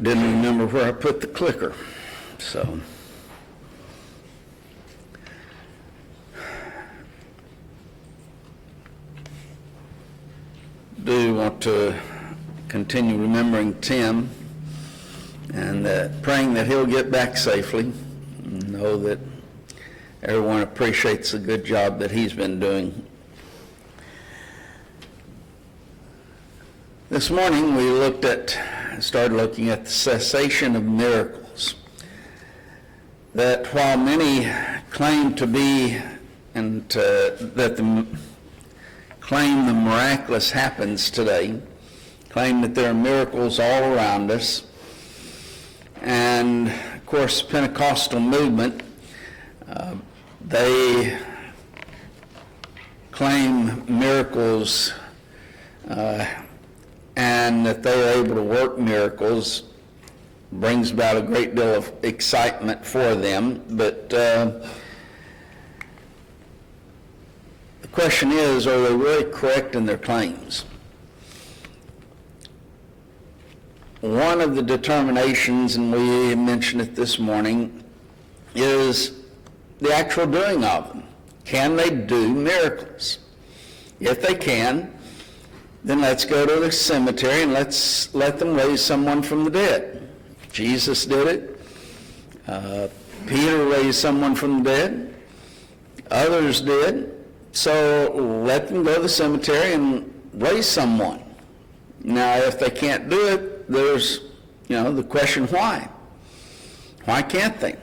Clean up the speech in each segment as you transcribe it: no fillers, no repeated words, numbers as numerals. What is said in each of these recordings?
didn't remember where I put the clicker, so. Do want to continue remembering Tim and praying that he'll get back safely. Know that everyone appreciates the good job that he's been doing. This morning we started looking at the cessation of miracles. That while many claim to be claim the miraculous happens today, claim that there are miracles all around us, and of course Pentecostal movement, they claim miracles and that they are able to work miracles brings about a great deal of excitement for them, but the question is, are they really correct in their claims? One of the determinations, and we mentioned it this morning, is the actual doing of them. Can they do miracles? If they can, then let's go to the cemetery and let's let them raise someone from the dead. Jesus did it. Peter raised someone from the dead. Others did. So let them go to the cemetery and raise someone. Now, if they can't do it, there's, the question, why? Why can't they?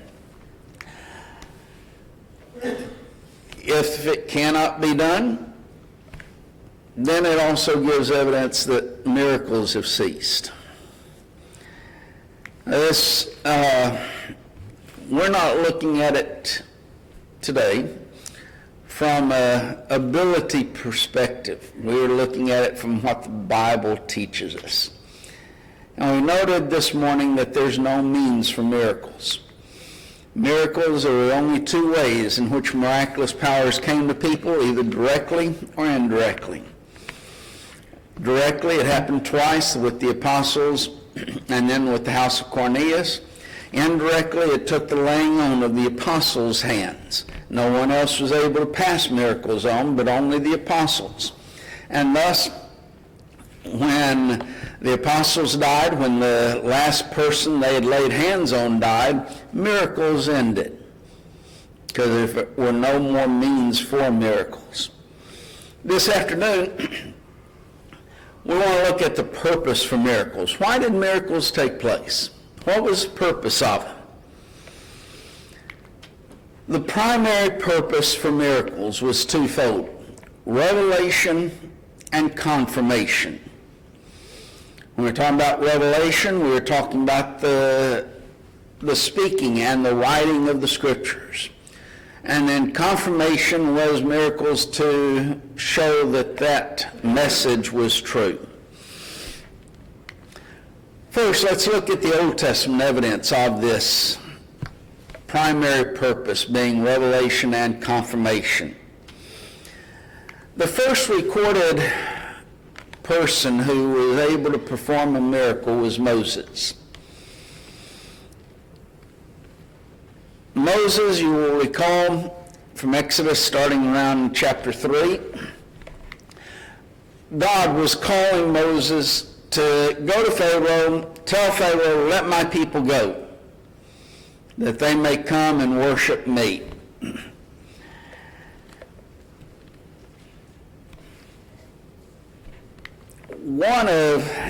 If it cannot be done, then it also gives evidence that miracles have ceased. This, we're not looking at it today from an ability perspective. We're looking at it from what the Bible teaches us. And we noted this morning that there's no means for miracles. Miracles are only two ways in which miraculous powers came to people, either directly or indirectly. Directly, it happened twice with the apostles and then with the house of Cornelius. Indirectly, it took the laying on of the apostles' hands. No one else was able to pass miracles on, but only the apostles. And thus, when the apostles died, when the last person they had laid hands on died, miracles ended. Because there were no more means for miracles. This afternoon, we want to look at the purpose for miracles. Why did miracles take place? What was the purpose of them? The primary purpose for miracles was twofold: revelation and confirmation. When we're talking about revelation, we were talking about the speaking and the writing of the scriptures. And then confirmation was miracles to show that that message was true. First, let's look at the Old Testament evidence of this primary purpose being revelation and confirmation. The first recorded person who was able to perform a miracle was Moses. Moses, you will recall from Exodus starting around chapter 3, God was calling Moses to go to Pharaoh, tell Pharaoh, let my people go, that they may come and worship me.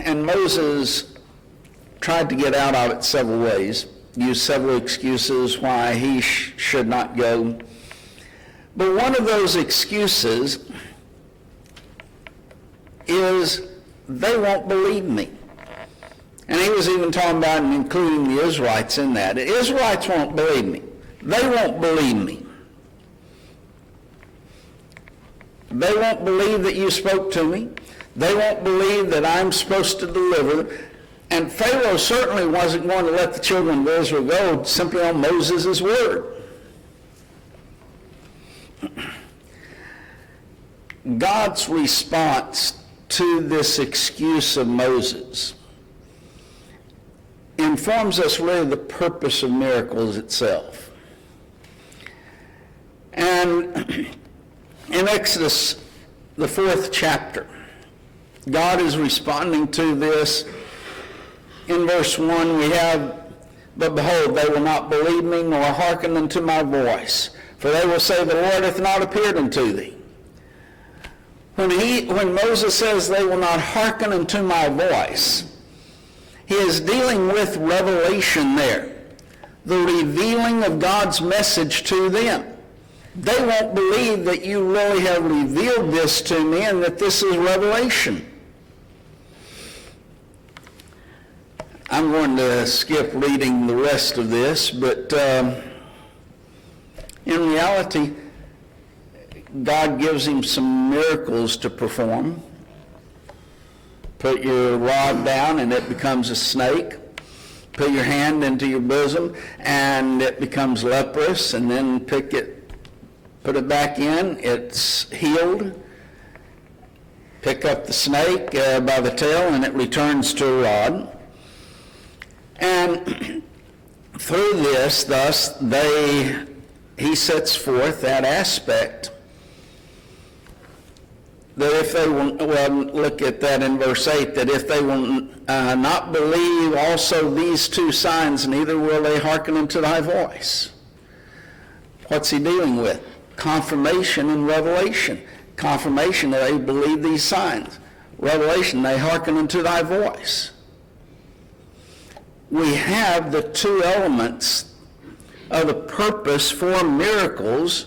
And Moses tried to get out of it several ways, used several excuses why he should not go. But one of those excuses is, they won't believe me. And he was even talking about and including the Israelites in that. The Israelites won't believe me. They won't believe me. They won't believe that you spoke to me. They won't believe that I'm supposed to deliver. And Pharaoh certainly wasn't going to let the children of Israel go simply on Moses' word. God's response to this excuse of Moses informs us really the purpose of miracles itself. And in Exodus, the 4th chapter, God is responding to this. In verse 1 we have, "But behold, they will not believe me, nor hearken unto my voice. For they will say, the Lord hath not appeared unto thee." When Moses says they will not hearken unto my voice, he is dealing with revelation there, the revealing of God's message to them. They won't believe that you really have revealed this to me and that this is revelation. I'm going to skip reading the rest of this, but in reality, God gives him some miracles to perform. Put your rod down and it becomes a snake. Put your hand into your bosom and it becomes leprous, and then put it back in, it's healed. Pick up the snake by the tail and it returns to a rod. And through this, thus, he sets forth that aspect that if they will, well, look at that in verse 8, that if they will not believe also these two signs, neither will they hearken unto thy voice. What's he dealing with? Confirmation and revelation. Confirmation that they believe these signs. Revelation, they hearken unto thy voice. We have the two elements of the purpose for miracles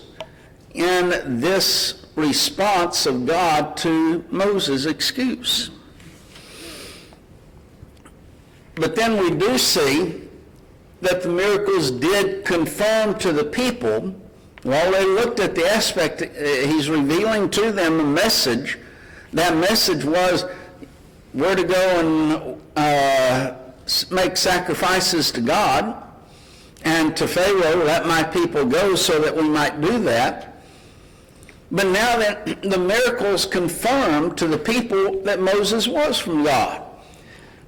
in this response of God to Moses' excuse. But then we do see that the miracles did confirm to the people, while they looked at the aspect, he's revealing to them a message. That message was, we're to go and make sacrifices to God, and to Pharaoh, let my people go so that we might do that. But now that the miracles confirm to the people that Moses was from God.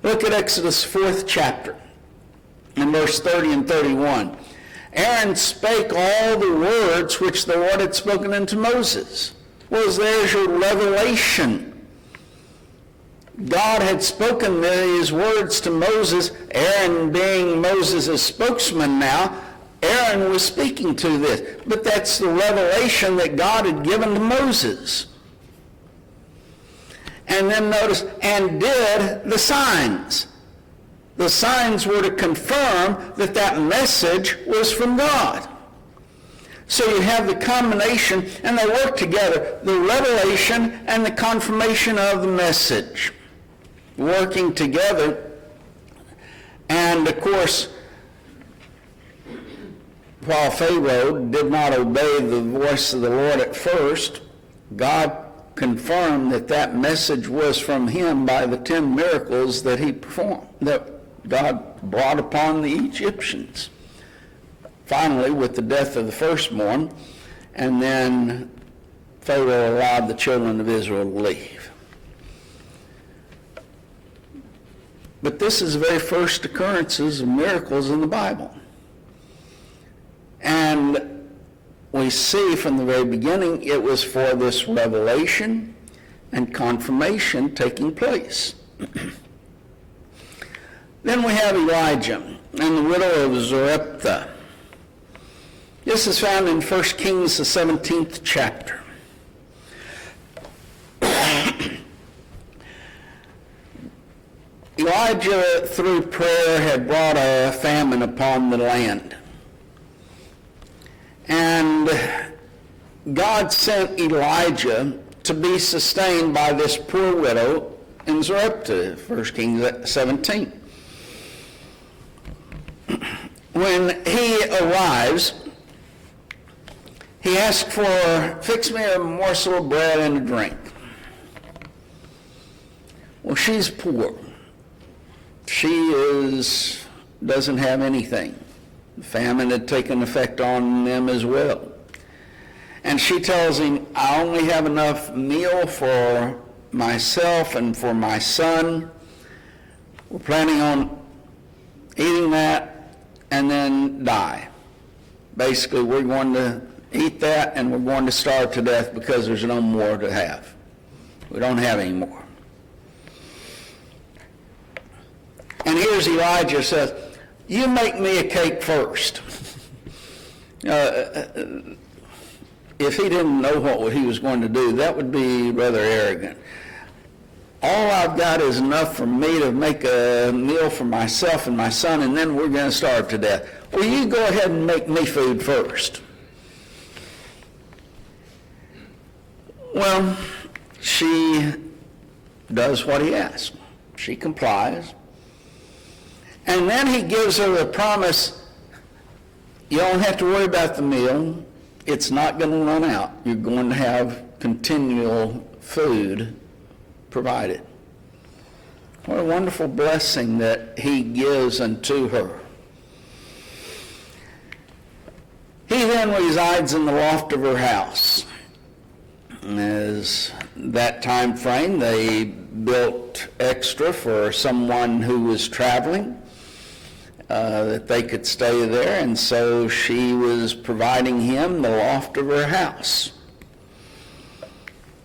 Look at Exodus 4th chapter, in verse 30 and 31. Aaron spake all the words which the Lord had spoken unto Moses. Well, there's your revelation. God had spoken these words to Moses. Aaron, being Moses' spokesman now, Aaron was speaking to this. But that's the revelation that God had given to Moses. And then notice, and did the signs. The signs were to confirm that that message was from God. So you have the combination, and they work together, the revelation and the confirmation of the message, working together. And of course, while Pharaoh did not obey the voice of the Lord at first, God confirmed that that message was from him by the 10 miracles that he performed, that God brought upon the Egyptians. Finally, with the death of the firstborn, and then Pharaoh allowed the children of Israel to leave. But this is the very first occurrences of miracles in the Bible. And we see from the very beginning it was for this revelation and confirmation taking place. Then we have Elijah and the widow of Zarephath. This is found in 1 Kings, the 17th chapter. Elijah, through prayer, had brought a famine upon the land. And God sent Elijah to be sustained by this poor widow in Zarephath, 1 Kings 17. When he arrives, he asks for, fix me a morsel of bread and a drink. Well, she's poor. She doesn't have anything. The famine had taken effect on them as well. And she tells him, I only have enough meal for myself and for my son. We're planning on eating that, and then die. Basically, we're going to eat that and we're going to starve to death because there's no more to have. We don't have any more. And here's Elijah says, you make me a cake first. If he didn't know what he was going to do, that would be rather arrogant. All I've got is enough for me to make a meal for myself and my son, and then we're going to starve to death. Well, you go ahead and make me food first. Well, she does what he asks. She complies. And then he gives her a promise, you don't have to worry about the meal. It's not going to run out. You're going to have continual food provided. What a wonderful blessing that he gives unto her. He then resides in the loft of her house. As that time frame, they built extra for someone who was traveling, that they could stay there, and so she was providing him the loft of her house.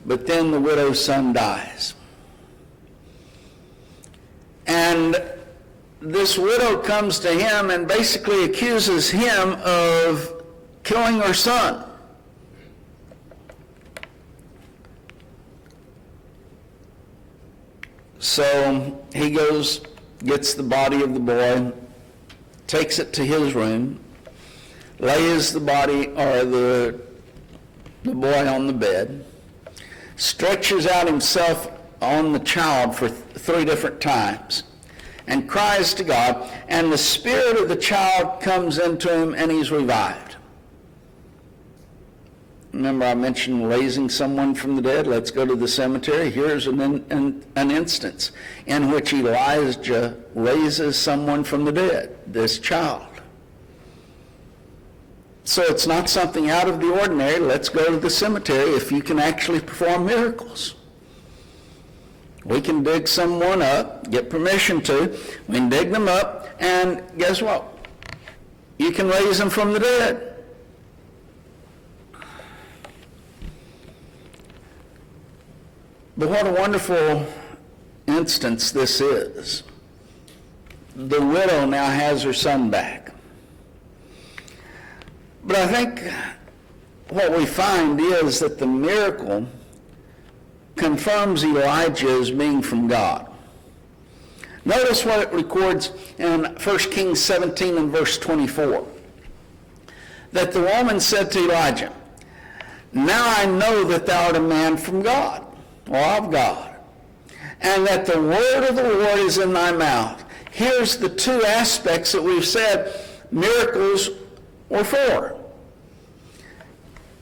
But then the widow's son dies. And this widow comes to him and basically accuses him of killing her son. So he goes, gets the body of the boy, takes it to his room, lays the body or the boy on the bed, stretches out himself on the child for 3 different times, and cries to God, and the spirit of the child comes into him and he's revived. Remember I mentioned raising someone from the dead? Let's go to the cemetery. Here's an instance in which Elijah raises someone from the dead, this child. So it's not something out of the ordinary. Let's go to the cemetery if you can actually perform miracles. We can dig someone up, get permission to. We can dig them up, and guess what? You can raise them from the dead. But what a wonderful instance this is. The widow now has her son back. But I think what we find is that the miracle confirms Elijah as being from God. Notice what it records in 1 Kings 17 and verse 24. That the woman said to Elijah, now I know that thou art a man from God, or of God, and that the word of the Lord is in thy mouth. Here's the 2 aspects that we've said miracles were for.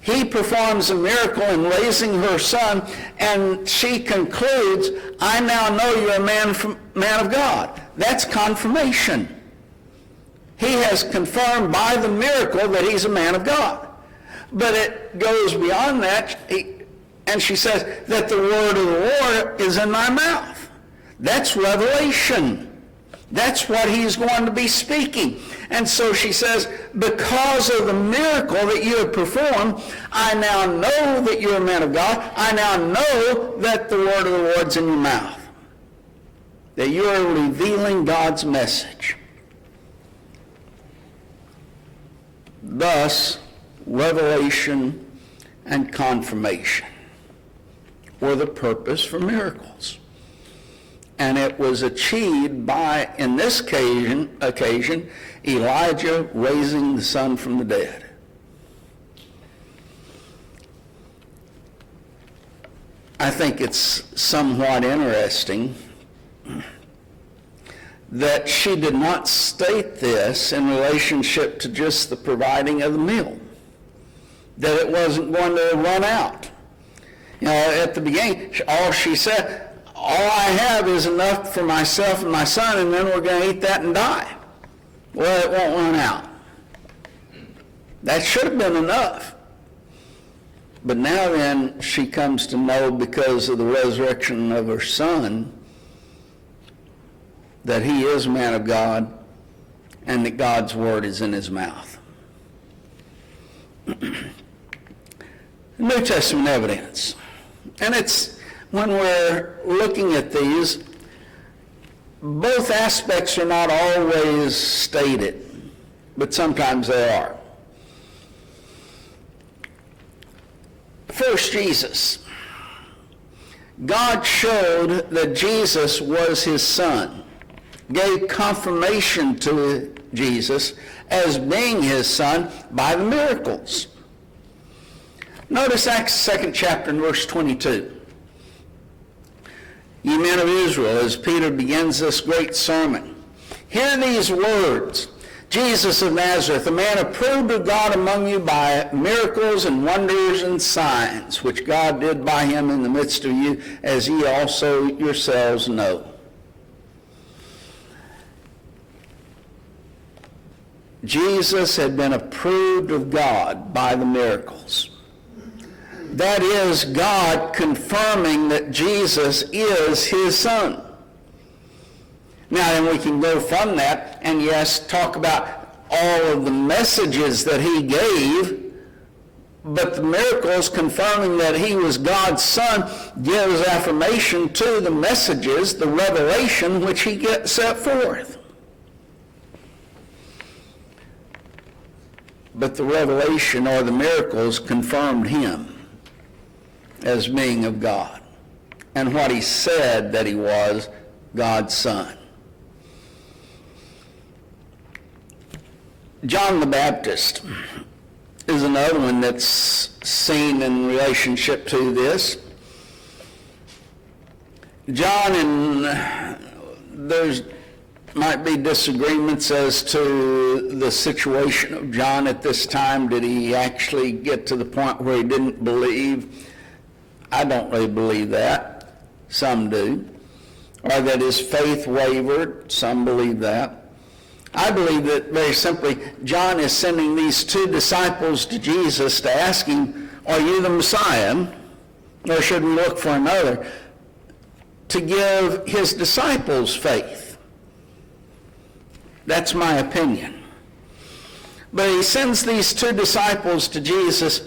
He performs a miracle in raising her son, and she concludes, I now know you're a man of God. That's confirmation. He has confirmed by the miracle that he's a man of God. But it goes beyond that. And she says that the word of the Lord is in thy mouth. That's revelation. That's what he's going to be speaking. And so she says, because of the miracle that you have performed, I now know that you're a man of God. I now know that the word of the Lord's in your mouth. That you are revealing God's message. Thus, revelation and confirmation were the purpose for miracles. And it was achieved by, in this occasion, Elijah raising the son from the dead. I think it's somewhat interesting that she did not state this in relationship to just the providing of the meal, that it wasn't going to run out. You know, at the beginning, all she said, all I have is enough for myself and my son, and then we're going to eat that and die. Well, it won't run out. That should have been enough. But now then, she comes to know, because of the resurrection of her son, that he is a man of God, and that God's word is in his mouth. New Testament evidence. And it's, when we're looking at these, both aspects are not always stated, but sometimes they are. First, Jesus. God showed that Jesus was his son, gave confirmation to Jesus as being his son by the miracles. Notice Acts 2nd chapter and verse 22. Ye men of Israel, as Peter begins this great sermon, hear these words. Jesus of Nazareth, a man approved of God among you by miracles and wonders and signs, which God did by him in the midst of you, as ye also yourselves know. Jesus had been approved of God by the miracles. That is, God confirming that Jesus is his son. Now then, we can go from that and, yes, talk about all of the messages that he gave, but the miracles confirming that he was God's son gives affirmation to the messages, the revelation which he set forth. But the revelation or the miracles confirmed him as being of God, and what he said that he was, God's son. John the Baptist is another one that's seen in relationship to this. John, and there's might be disagreements as to the situation of John at this time. Did he actually get to the point where he didn't believe? I don't really believe that. Some do. Or that his faith wavered. Some believe that. I believe that very simply John is sending these two disciples to Jesus to ask him, are you the Messiah, or should we look for another? To give his disciples faith. That's my opinion. But he sends these two disciples to Jesus,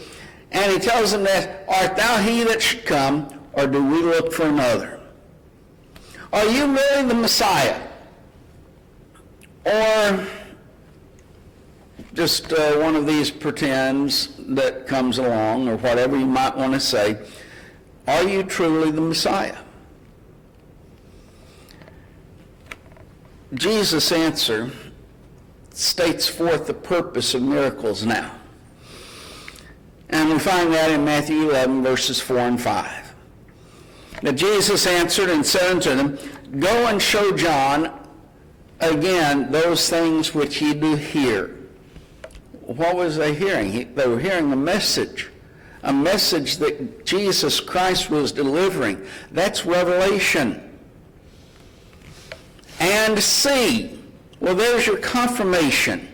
and he tells them that, art thou he that should come, or do we look for another? Are you really the Messiah? Or just one of these pretends that comes along, or whatever you might want to say. Are you truly the Messiah? Jesus' answer states forth the purpose of miracles now. And we find that in Matthew 11, verses 4 and 5. Now Jesus answered and said unto them, go and show John again those things which ye do hear. What was they hearing? They were hearing a message that Jesus Christ was delivering. That's revelation. And see. Well, there's your confirmation.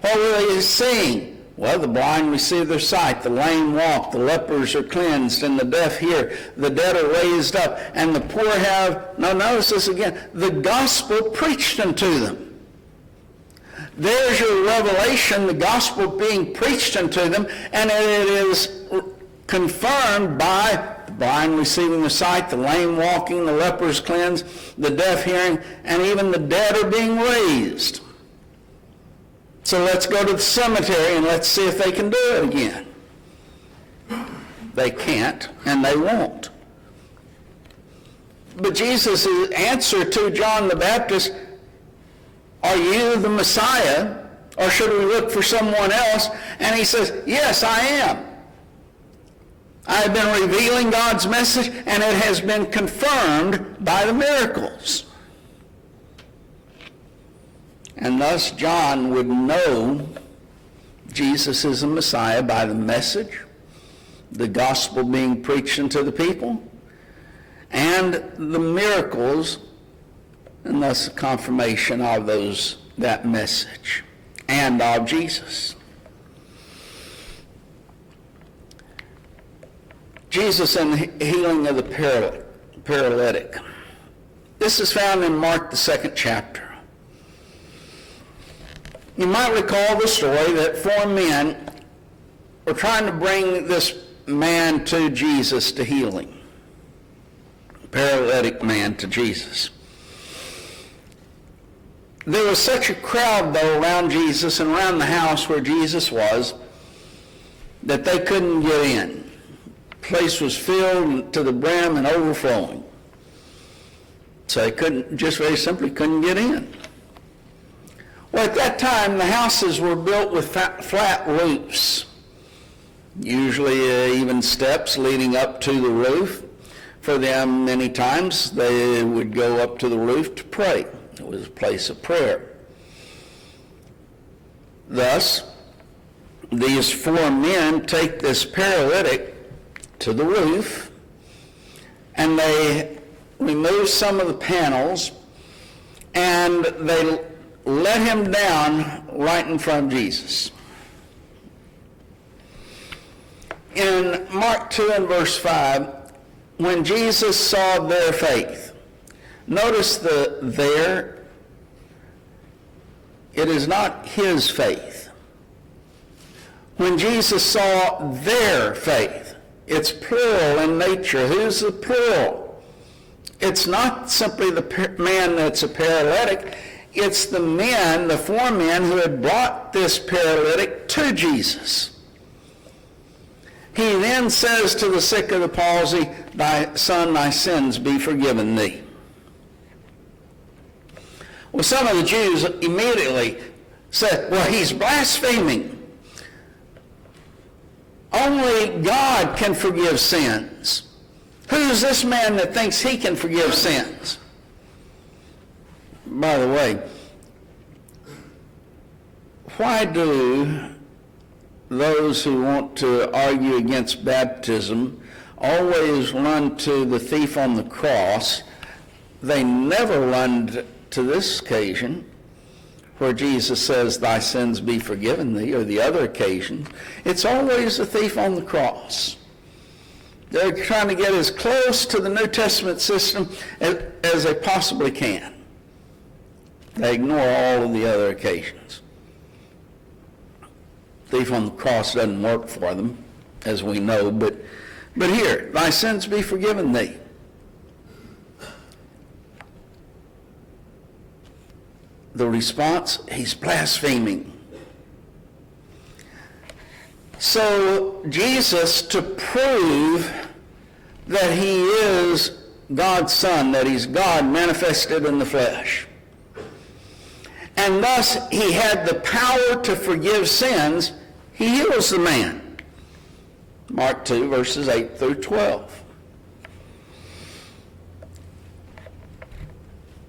What were they seeing? Well, the blind receive their sight, the lame walk, the lepers are cleansed, and the deaf hear, the dead are raised up, and the poor have, now notice this again, the gospel preached unto them. There's your revelation, the gospel being preached unto them, and it is confirmed by the blind receiving the sight, the lame walking, the lepers cleansed, the deaf hearing, and even the dead are being raised. So let's go to the cemetery and let's see if they can do it again. They can't, and they won't. But Jesus' answer to John the Baptist, are you the Messiah, or should we look for someone else? And he says, yes, I am. I have been revealing God's message, and it has been confirmed by the miracles. And thus John would know Jesus is the Messiah by the message, the gospel being preached unto the people, and the miracles, and thus the confirmation of that message and of Jesus. Jesus and the healing of the paralytic. This is found in Mark, the 2nd chapter. You might recall the story that 4 men were trying to bring this man to Jesus to heal him. Paralytic man to Jesus. There was such a crowd, though, around Jesus and around the house where Jesus was that they couldn't get in. The place was filled to the brim and overflowing. So they very simply couldn't get in. Well, at that time, the houses were built with flat roofs, usually even steps leading up to the roof. For them, many times, they would go up to the roof to pray. It was a place of prayer. Thus, these 4 men take this paralytic to the roof, and they remove some of the panels, and they let him down right in front of Jesus. In Mark 2 and verse 5, when Jesus saw their faith, notice the there, it is not his faith. When Jesus saw their faith, it's plural in nature. Who's the plural? It's not simply the man that's a paralytic. It's the men, the 4 men who had brought this paralytic to Jesus. He then says to the sick of the palsy, "Thy son, thy sins be forgiven thee." Well, some of the Jews immediately said, well, he's blaspheming. Only God can forgive sins. Who's this man that thinks he can forgive sins? By the way, why do those who want to argue against baptism always run to the thief on the cross? They never run to this occasion where Jesus says, "Thy sins be forgiven thee," or the other occasion. It's always the thief on the cross. They're trying to get as close to the New Testament system as they possibly can. They ignore all of the other occasions. Thief on the cross doesn't work for them, as we know, but here, "Thy sins be forgiven thee." The response, he's blaspheming. So Jesus, to prove that he is God's Son, that he's God manifested in the flesh, and thus he had the power to forgive sins, he heals the man. Mark 2, verses 8 through 12.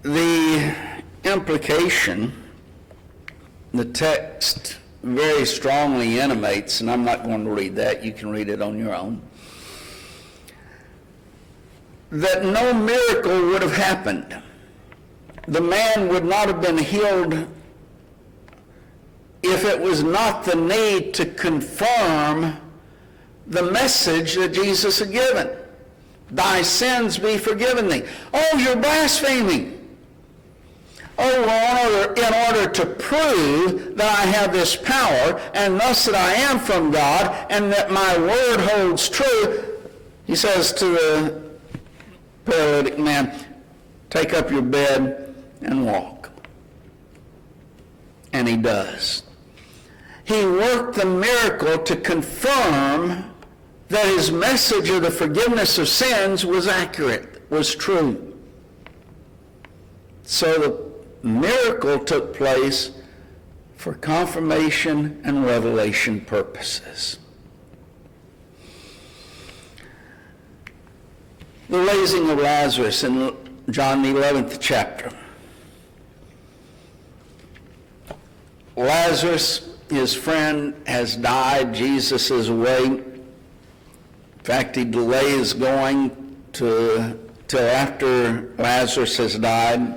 The implication, the text very strongly intimates, and I'm not going to read that, you can read it on your own, that no miracle would have happened. The man would not have been healed if it was not the need to confirm the message that Jesus had given. "Thy sins be forgiven thee." Oh, you're blaspheming. Oh, well, in order to prove that I have this power, and thus that I am from God, and that my word holds true, he says to the paralytic man, "Take up your bed and walk." And he does. He worked the miracle to confirm that his message of the forgiveness of sins was accurate, was true. So the miracle took place for confirmation and revelation purposes. The raising of Lazarus in John the 11th chapter. Lazarus, his friend, has died. Jesus is away. In fact, he delays going till after Lazarus has died.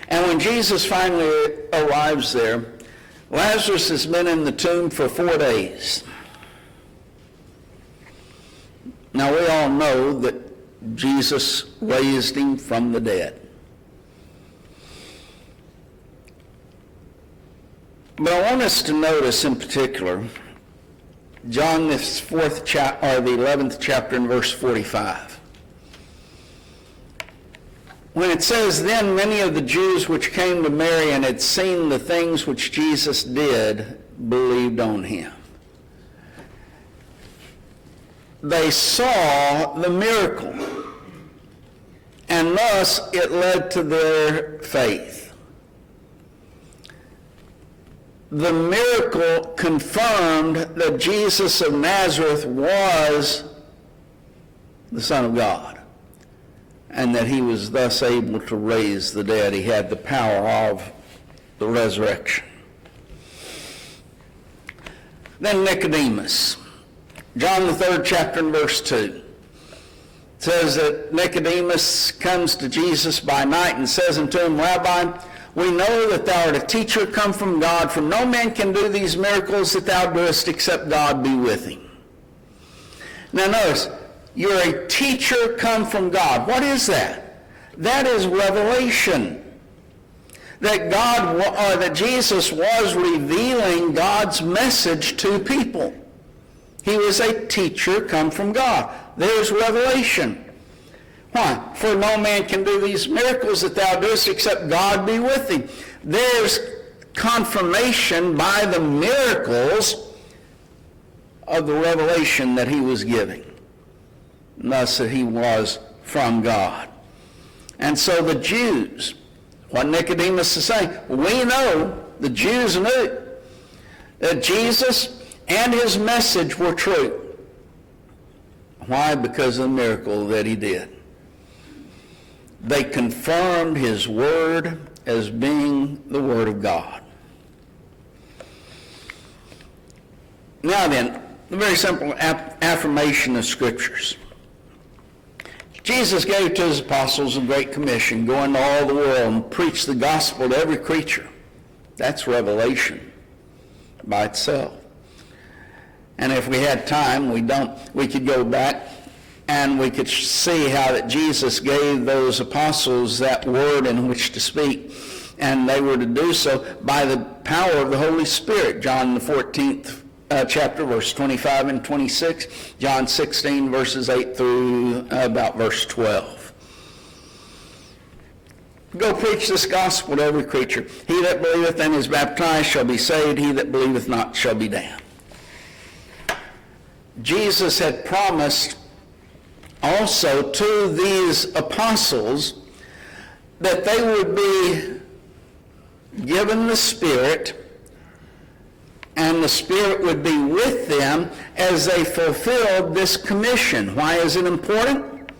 And when Jesus finally arrives there, Lazarus has been in the tomb for 4 days. Now, we all know that Jesus raised him from the dead. But I want us to notice in particular, John, this fourth chapter, or the 11th chapter in verse 45. When it says, then many of the Jews which came to Mary and had seen the things which Jesus did believed on him. They saw the miracle, and thus it led to their faith. The miracle confirmed that Jesus of Nazareth was the Son of God, and that he was thus able to raise the dead. He had the power of the resurrection. Then Nicodemus. John the 3rd chapter and verse 2. It says that Nicodemus comes to Jesus by night and says unto him, Rabbi, we know that thou art a teacher come from God, for no man can do these miracles that thou doest except God be with him. Now notice, you're a teacher come from God. What is that? That is revelation. That God, or that Jesus was revealing God's message to people. He was a teacher come from God. There's revelation. Why? For no man can do these miracles that thou doest except God be with thee. There's confirmation by the miracles of the revelation that he was giving. And thus that he was from God. And so the Jews, what Nicodemus is saying, we know, the Jews knew, that Jesus and his message were true. Why? Because of the miracle that he did. They confirmed his word as being the word of God. Now then, the very simple affirmation of scriptures. Jesus gave to his apostles a great commission, go into all the world and preach the gospel to every creature. That's revelation by itself. And if we had time, we could go back and we could see how that Jesus gave those apostles that word in which to speak. And they were to do so by the power of the Holy Spirit. John the 14th chapter, verse 25 and 26. John 16, verses 8 through about verse 12. Go preach this gospel to every creature. He that believeth and is baptized shall be saved. He that believeth not shall be damned. Jesus had promised also to these apostles that they would be given the Spirit, and the Spirit would be with them as they fulfilled this commission. Why is it important?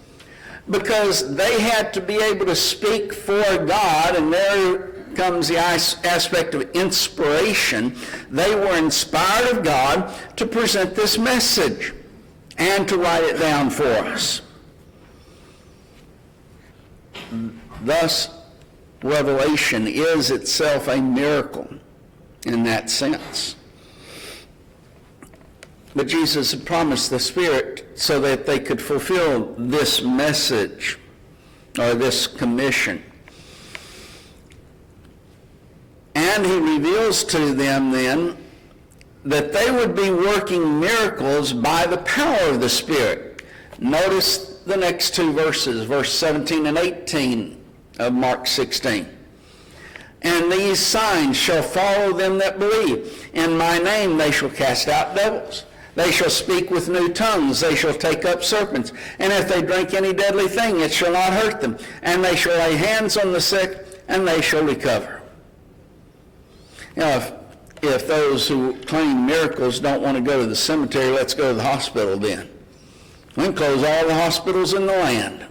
Because they had to be able to speak for God, and there comes the aspect of inspiration. They were inspired of God to present this message and to write it down for us. Thus, revelation is itself a miracle in that sense. But Jesus had promised the Spirit so that they could fulfill this message or this commission. And he reveals to them then that they would be working miracles by the power of the Spirit. Notice the next two verses, verse 17 and 18 of Mark 16. And these signs shall follow them that believe. In my name they shall cast out devils. They shall speak with new tongues. They shall take up serpents. And if they drink any deadly thing, it shall not hurt them. And they shall lay hands on the sick, and they shall recover. You know, if those who claim miracles don't want to go to the cemetery, let's go to the hospital then. We can close all the hospitals in the land.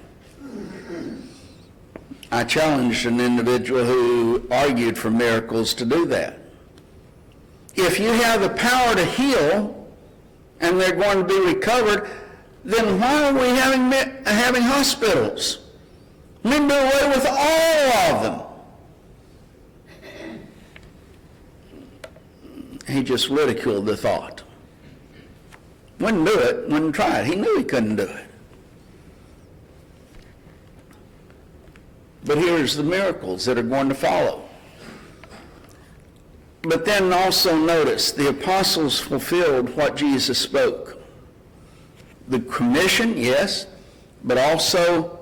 I challenged an individual who argued for miracles to do that. If you have the power to heal and they're going to be recovered, then why are we having hospitals? We can do away with all of them. He just ridiculed the thought. Wouldn't do it, wouldn't try it. He knew he couldn't do it. But here's the miracles that are going to follow. But then also notice, the apostles fulfilled what Jesus spoke. The commission, yes, but also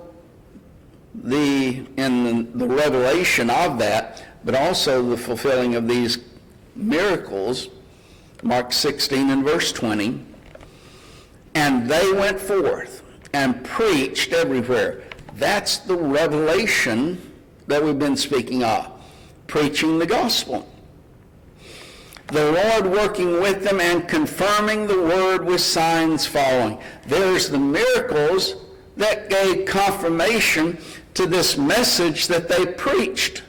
in the revelation of that, but also the fulfilling of these miracles, Mark 16 and verse 20. And they went forth and preached everywhere. That's the revelation that we've been speaking of, preaching the gospel. The Lord working with them and confirming the word with signs following. There's the miracles that gave confirmation to this message that they preached,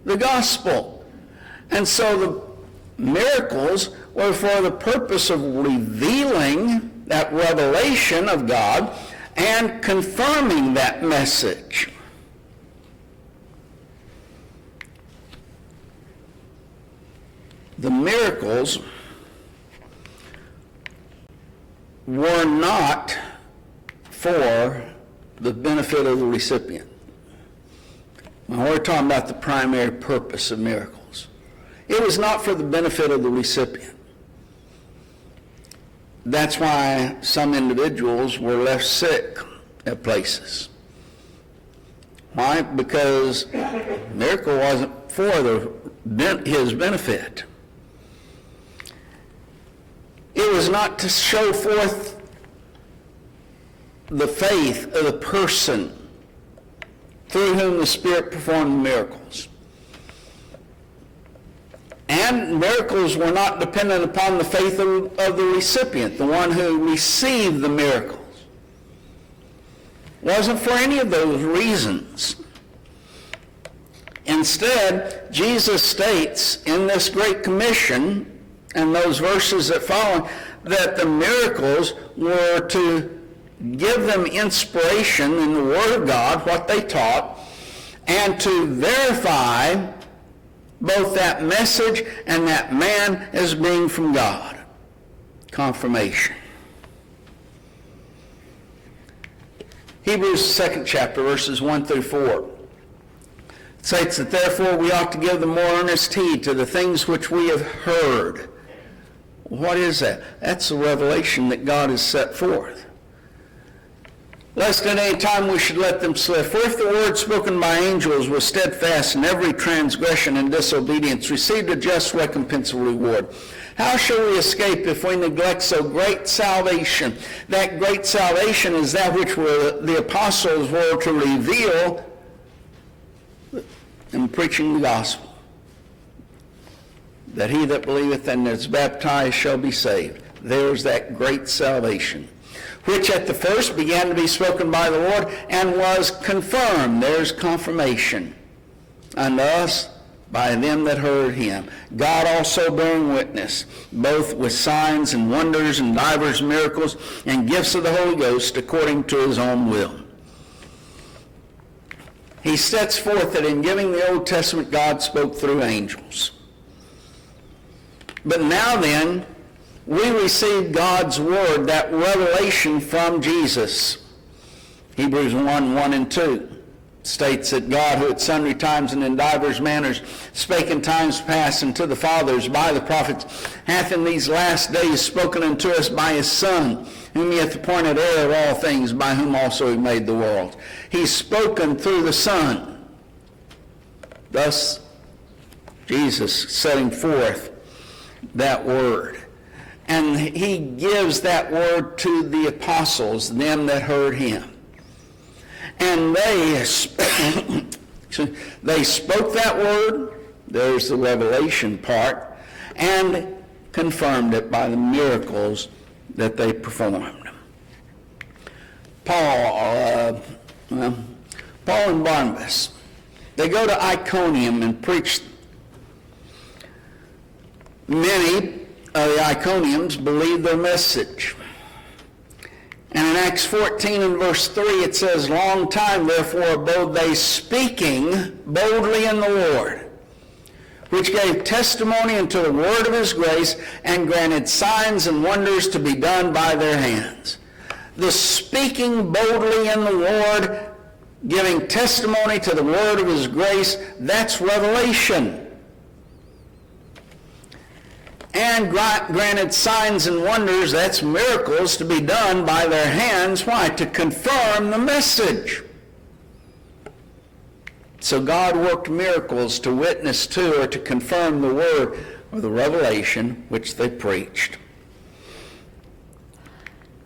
the gospel. And so the miracles were for the purpose of revealing that revelation of God and confirming that message. The miracles were not for the benefit of the recipient. Now, we're talking about the primary purpose of miracles. It was not for the benefit of the recipient. That's why some individuals were left sick at places. Why? Because the miracle wasn't for his benefit. It was not to show forth the faith of the person through whom the Spirit performed miracles. And miracles were not dependent upon the faith of the recipient, the one who received the miracles. It wasn't for any of those reasons. Instead, Jesus states in this Great Commission, and those verses that follow, that the miracles were to give them inspiration in the Word of God, what they taught, and to verify both that message and that man as being from God. Confirmation. Hebrews 2nd chapter, verses 1 through 4. It states that therefore we ought to give the more earnest heed to the things which we have heard. What is that? That's the revelation that God has set forth. Lest at any time we should let them slip. For if the word spoken by angels was steadfast, and every transgression and disobedience received a just recompense or reward, how shall we escape if we neglect so great salvation? That great salvation is that which the apostles were to reveal in preaching the gospel. That he that believeth and is baptized shall be saved. There's that great salvation, which at the first began to be spoken by the Lord and was confirmed. There's confirmation unto us by them that heard him. God also bearing witness, both with signs and wonders and divers miracles and gifts of the Holy Ghost according to his own will. He sets forth that in giving the Old Testament, God spoke through angels. But now then, we receive God's word, that revelation from Jesus. Hebrews 1, 1 and 2 states that God, who at sundry times and in divers manners spake in times past unto the fathers by the prophets, hath in these last days spoken unto us by his Son, whom he hath appointed heir of all things, by whom also he made the world. He's spoken through the Son. Thus, Jesus setting forth that word. And he gives that word to the apostles, them that heard him. And they spoke that word, there's the revelation part, and confirmed it by the miracles that they performed. Paul and Barnabas, they go to Iconium and preach. Many of the Iconians believed their message. And in Acts 14 and verse 3 it says, long time therefore abode they speaking boldly in the Lord, which gave testimony unto the word of his grace, and granted signs and wonders to be done by their hands. The speaking boldly in the Lord, giving testimony to the word of his grace, that's revelation. and granted signs and wonders, that's miracles, to be done by their hands. Why? To confirm the message. So God worked miracles to witness to or to confirm the word or the revelation which they preached.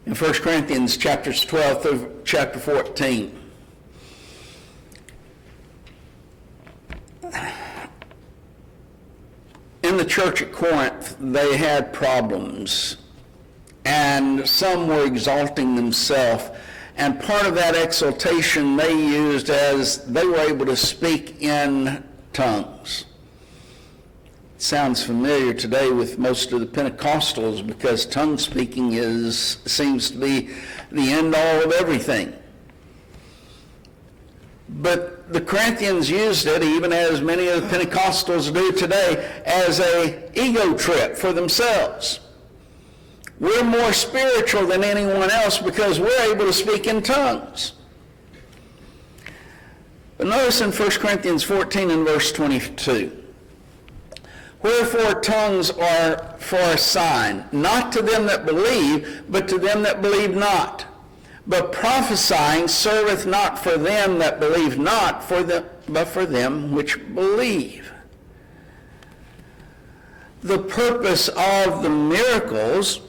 In 1 Corinthians chapters 12 through chapter 14, in the church at Corinth, they had problems, and some were exalting themselves. And part of that exaltation they used as they were able to speak in tongues. It sounds familiar today with most of the Pentecostals, because tongue speaking seems to be the end all of everything. But the Corinthians used it, even as many of the Pentecostals do today, as an ego trip for themselves. We're more spiritual than anyone else because we're able to speak in tongues. But notice in 1 Corinthians 14 and verse 22, wherefore tongues are for a sign, not to them that believe, but to them that believe not. But prophesying serveth not for them that believe not, but for them which believe. The purpose of the miracles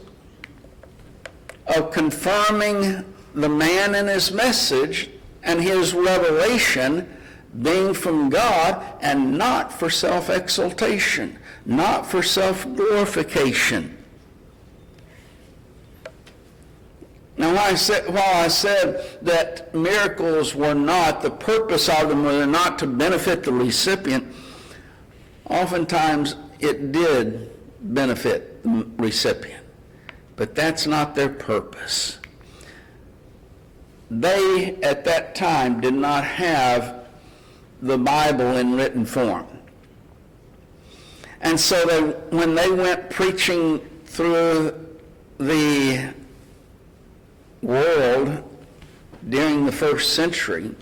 of confirming the man and his message and his revelation being from God, and not for self-exaltation, not for self-glorification. Now, while I said that miracles were not, the purpose of them were not to benefit the recipient, oftentimes it did benefit the recipient. But that's not their purpose. They, at that time, did not have the Bible in written form. And so when they went preaching through the world during the first century,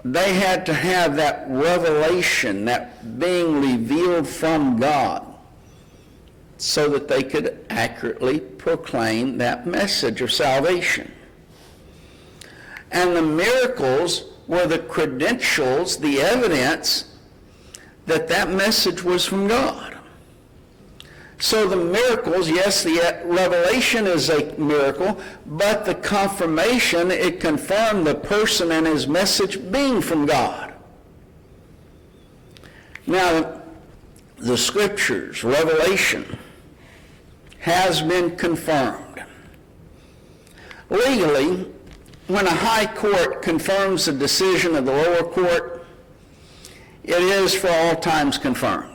they had to have that revelation, that being revealed from God, so that they could accurately proclaim that message of salvation. And the miracles were the credentials, the evidence that that message was from God. So the miracles, yes, the revelation is a miracle, but the confirmation, it confirmed the person and his message being from God. Now, the scriptures, revelation, has been confirmed. Legally, when a high court confirms a decision of the lower court, it is for all times confirmed.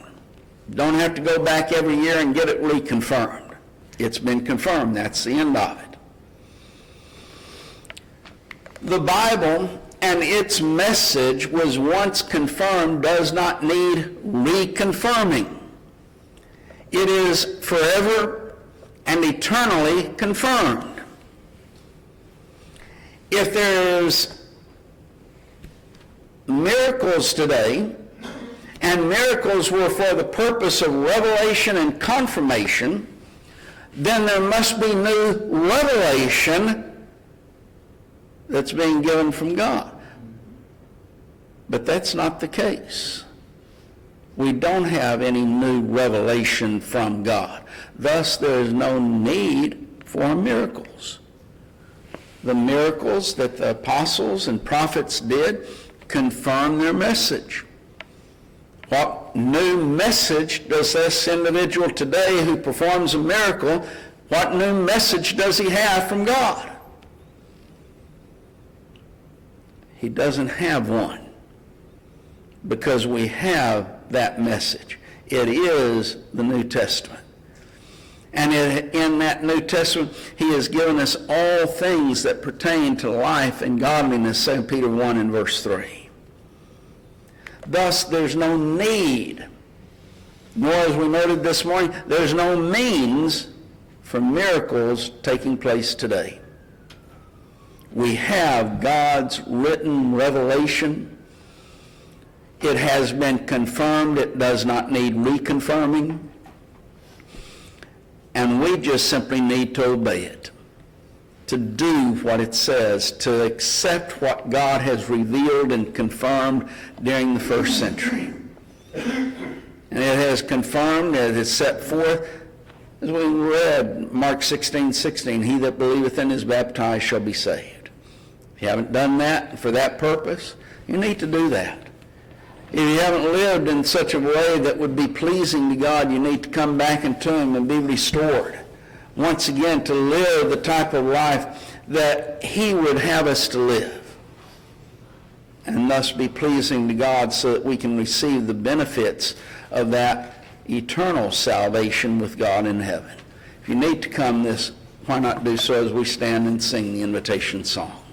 Don't have to go back every year and get it reconfirmed. It's been confirmed. That's the end of it. The Bible and its message was once confirmed, does not need reconfirming. It is forever and eternally confirmed. If there's miracles today, and miracles were for the purpose of revelation and confirmation, then there must be new revelation that's being given from God. But that's not the case. We don't have any new revelation from God. Thus, there is no need for miracles. The miracles that the apostles and prophets did confirm their message. What new message does this individual today who performs a miracle, what new message does he have from God? He doesn't have one, because we have that message. It is the New Testament. And in that New Testament, he has given us all things that pertain to life and godliness, 2 Peter 1 and verse 3. Thus, there's no need, nor as we noted this morning, there's no means for miracles taking place today. We have God's written revelation. It has been confirmed. It does not need reconfirming. and we just simply need to obey it, to do what it says, to accept what God has revealed and confirmed during the first century. And it has confirmed, it has set forth, as we read, Mark 16:16, he that believeth and is baptized shall be saved. If you haven't done that for that purpose, you need to do that. If you haven't lived in such a way that would be pleasing to God, you need to come back into him and be restored. Once again, to live the type of life that he would have us to live, and thus be pleasing to God so that we can receive the benefits of that eternal salvation with God in heaven. If you need to come this, why not do so as we stand and sing the invitation song?